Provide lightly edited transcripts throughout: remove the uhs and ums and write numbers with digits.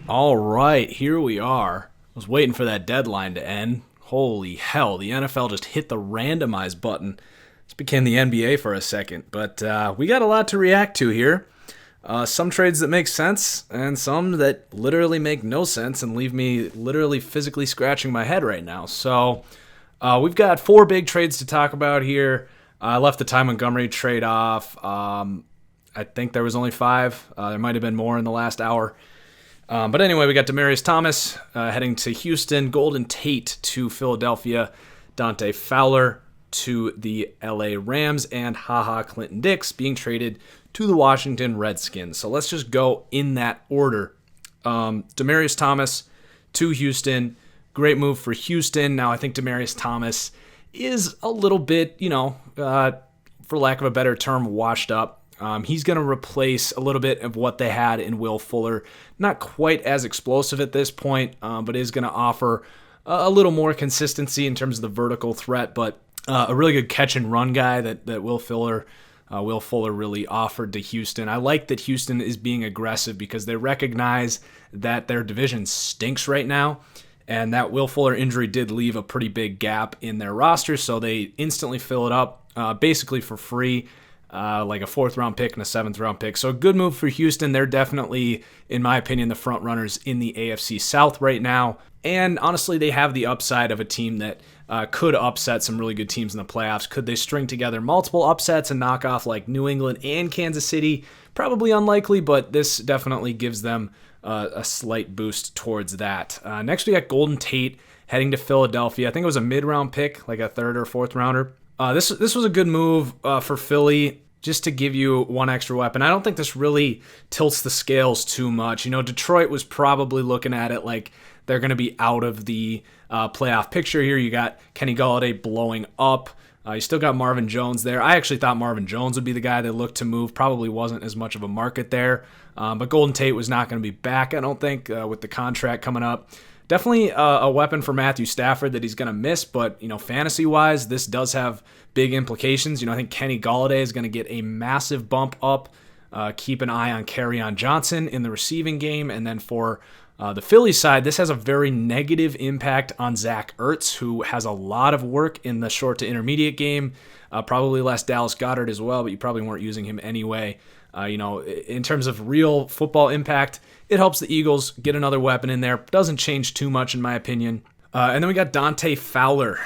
All right, here we are. I was waiting for that deadline to end. Holy hell, the NFL just hit the randomize button. This became the NBA for a second, but we got a lot to react to here. Some trades that make sense, and some that literally make no sense and leave me literally physically scratching my head right now. So we've got four big trades to talk about here. I left the Ty Montgomery trade off. I think there was only five. There might have been more in the last hour. But anyway, we got Demaryius Thomas heading to Houston, Golden Tate to Philadelphia, Dante Fowler to the LA Rams, and Clinton Dix being traded to the Washington Redskins. So let's just go in that order. Demaryius Thomas to Houston, great move for Houston. Now I think Demaryius Thomas is a little bit, for lack of a better term, washed up. He's going to replace a little bit of what they had in Will Fuller. Not quite as explosive at this point, but is going to offer a little more consistency in terms of the vertical threat, but a really good catch and run guy that Will Fuller really offered to Houston. I like that Houston is being aggressive because they recognize that their division stinks right now, and that Will Fuller injury did leave a pretty big gap in their roster, so they instantly fill it up basically for free. Like a 4th-round pick and a 7th-round pick. So a good move for Houston. They're definitely, in my opinion, the front runners in the AFC South right now. And honestly, they have the upside of a team that could upset some really good teams in the playoffs. Could they string together multiple upsets and knock off like New England and Kansas City? Probably unlikely, but this definitely gives them a slight boost towards that. Next, we got Golden Tate heading to Philadelphia. I think it was a mid-round pick, like a 3rd or 4th rounder. This was a good move for Philly, just to give you one extra weapon. I don't think this really tilts the scales too much. Detroit was probably looking at it like they're going to be out of the playoff picture here. You got Kenny Golladay blowing up. You still got Marvin Jones there. I actually thought Marvin Jones would be the guy they looked to move. Probably wasn't as much of a market there. But Golden Tate was not going to be back, I don't think, with the contract coming up. Definitely a weapon for Matthew Stafford that he's going to miss, but fantasy-wise, this does have big implications. I think Kenny Golladay is going to get a massive bump up. Keep an eye on Kerryon Johnson in the receiving game, and then for the Philly side, this has a very negative impact on Zach Ertz, who has a lot of work in the short to intermediate game. Probably less Dallas Goedert as well, but you probably weren't using him anyway. In terms of real football impact, it helps the Eagles get another weapon in there. Doesn't change too much, in my opinion. And then we got Dante Fowler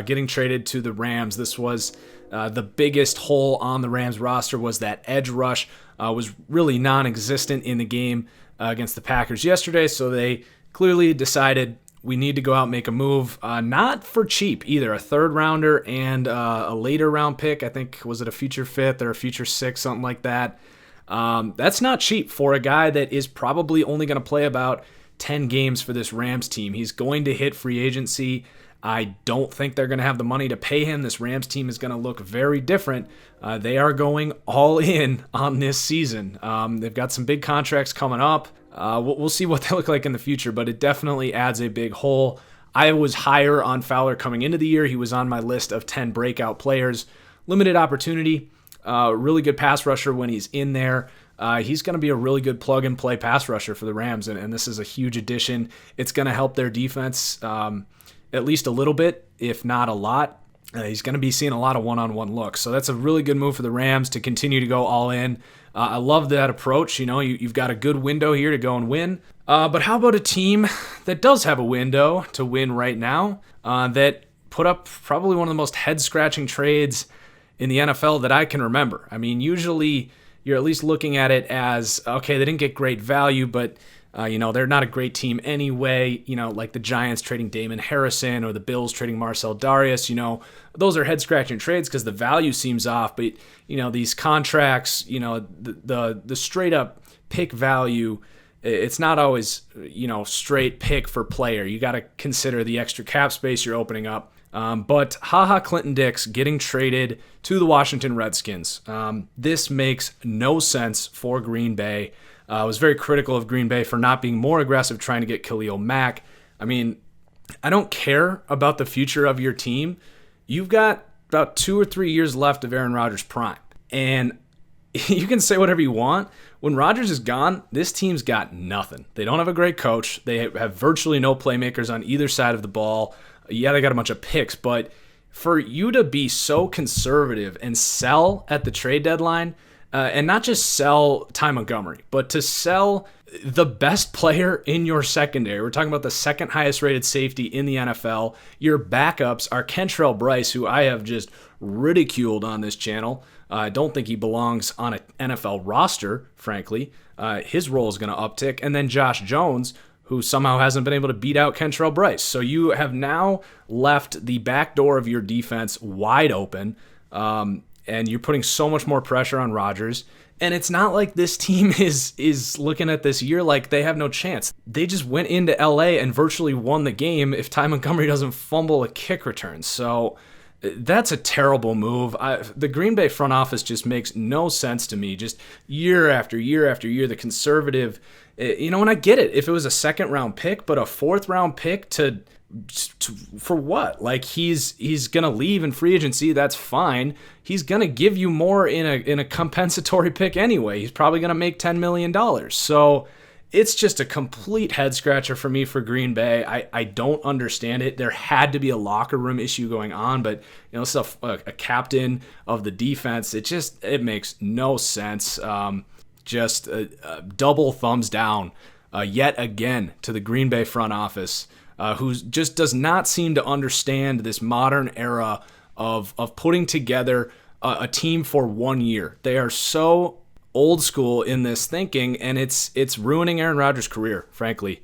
getting traded to the Rams. This was the biggest hole on the Rams roster, was that edge rush was really non-existent in the game against the Packers yesterday. So they clearly decided we need to go out and make a move. Not for cheap either. A 3rd rounder and a later round pick. I think, was it a future 5th or a future 6th, something like that. That's not cheap for a guy that is probably only going to play about 10 games for this Rams team. He's going to hit free agency. I don't think they're going to have the money to pay him. This Rams team is going to look very different. They are going all in on this season. They've got some big contracts coming up. We'll see what they look like in the future, but it definitely adds a big hole. I was higher on Fowler coming into the year. He was on my list of 10 breakout players. Limited opportunity. Really good pass rusher when he's in there. He's going to be a really good plug-and-play pass rusher for the Rams, and this is a huge addition. It's going to help their defense at least a little bit, if not a lot. He's going to be seeing a lot of one-on-one looks, so that's a really good move for the Rams to continue to go all in. I love that approach. You've got a good window here to go and win. But how about a team that does have a window to win right now, that put up probably one of the most head-scratching trades in the NFL that I can remember? I mean, usually you're at least looking at it as, okay, they didn't get great value, but they're not a great team anyway. Like the Giants trading Damon Harrison or the Bills trading Marcel Darius. Those are head-scratching trades because the value seems off. But these contracts, the straight-up pick value, it's not always straight pick for player. You got to consider the extra cap space you're opening up. But Clinton Dix getting traded to the Washington Redskins. This makes no sense for Green Bay. I was very critical of Green Bay for not being more aggressive trying to get Khalil Mack. I mean, I don't care about the future of your team. You've got about 2 or 3 years left of Aaron Rodgers' prime. And you can say whatever you want. When Rodgers is gone, this team's got nothing. They don't have a great coach. They have virtually no playmakers on either side of the ball. Yeah, they got a bunch of picks, but for you to be so conservative and sell at the trade deadline, and not just sell Ty Montgomery, but to sell the best player in your secondary. We're talking about the second highest rated safety in the NFL. Your backups are Kentrell Brice, who I have just ridiculed on this channel. I don't think he belongs on an NFL roster, frankly. His role is going to uptick. And then Josh Jones, who somehow hasn't been able to beat out Kentrell Brice. So you have now left the back door of your defense wide open, and you're putting so much more pressure on Rodgers. And it's not like this team is looking at this year like they have no chance. They just went into LA and virtually won the game if Ty Montgomery doesn't fumble a kick return. So that's a terrible move. The Green Bay front office just makes no sense to me. Just year after year after year, the conservative, and I get it if it was a second round pick, but a fourth round pick for what? Like he's gonna leave in free agency. That's fine. He's gonna give you more in a compensatory pick anyway. He's probably gonna make $10 million. So it's just a complete head scratcher for me for Green Bay. I don't understand it. There had to be a locker room issue going on, but a captain of the defense, it makes no sense. Just a double thumbs down yet again to the Green Bay front office, who just does not seem to understand this modern era of putting together a team for 1 year. They are so old school in this thinking, and it's ruining Aaron Rodgers' career, frankly.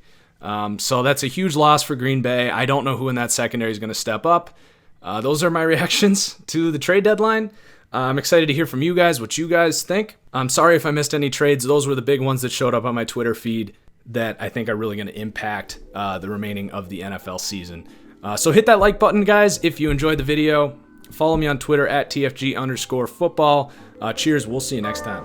So that's a huge loss for Green Bay. I don't know who in that secondary is going to step up. Those are my reactions to the trade deadline. I'm excited to hear from you guys, what you guys think. I'm sorry if I missed any trades. Those were the big ones that showed up on my Twitter feed that I think are really going to impact the remaining of the NFL season. So hit that like button, guys, if you enjoyed the video. Follow me on Twitter at TFG_football. Cheers. We'll see you next time.